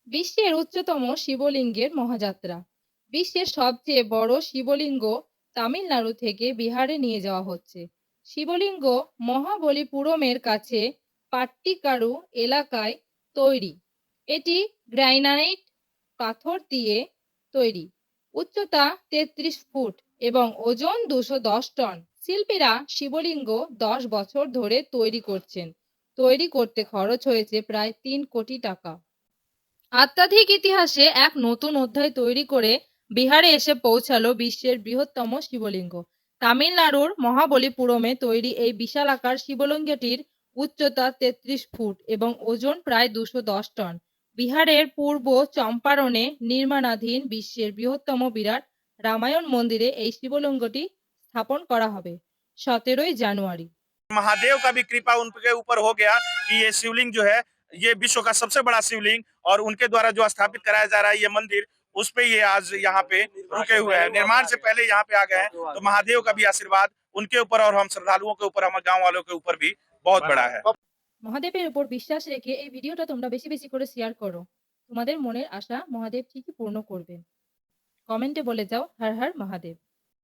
বিশ্বের উচ্চতম শিবলিঙ্গের মহাযাত্রা। বিশ্বের সবচেয়ে বড় শিবলিঙ্গ তামিলনাড়ু থেকে বিহারে নিয়ে যাওয়া হচ্ছে। শিবলিঙ্গ মহাবলীপুরমের কাছে পাট্টিকারু এলাকায় তৈরি। এটি গ্রানাইট পাথর দিয়ে তৈরি। উচ্চতা ৩৩ ফুট এবং ওজন ২১০ টন। শিল্পীরা শিবলিঙ্গ ১০ বছর ধরে তৈরি করছেন। তৈরি করতে খরচ হয়েছে প্রায় ৩ কোটি টাকা। আধ্যাত্মিক ইতিহাসে এক নতুন অধ্যায় তৈরি করে বিহারে এসে পৌঁছালো বিশ্বের বৃহত্তম শিবলিঙ্গ। তামিলনাড়ুর মহাবলীপুরমে তৈরি এই বিশালাকার শিবলিঙ্গটির উচ্চতা ৩৩ ফুট এবং ওজন প্রায় ২১০ টন। বিহারের পূর্ব চম্পারণে নির্মাণাধীন বিশ্বের বৃহত্তম বিরাট রামায়ণ মন্দিরে এই শিবলিঙ্গটি স্থাপন করা হবে ১৭ই জানুয়ারি। महादेव का भी कृपा उनके ऊपर हो गया कि ये शिवलिंग जो है ये विश्व का सबसे बड़ा शिवलिंग और उनके द्वारा जो स्थापित कराया जा रहा है ये मंदिर, उस पे ये आज यहाँ पे रुके हुए हैं। निर्माण से पहले यहाँ पे आ गए हैं, तो महादेव का भी आशीर्वाद उनके ऊपर और हम श्रद्धालुओं के ऊपर, हमारे गाँव वालों के ऊपर भी बहुत बड़ा है। মহাদেবের উপর বিশ্বাস রেখে এই ভিডিওটা তোমরা বেশি বেশি করে শেয়ার করো। তোমাদের মনের আশা মহাদেব ঠিকই পূর্ণ করবেন। কমেন্টে বলে যাও হর হর মহাদেব।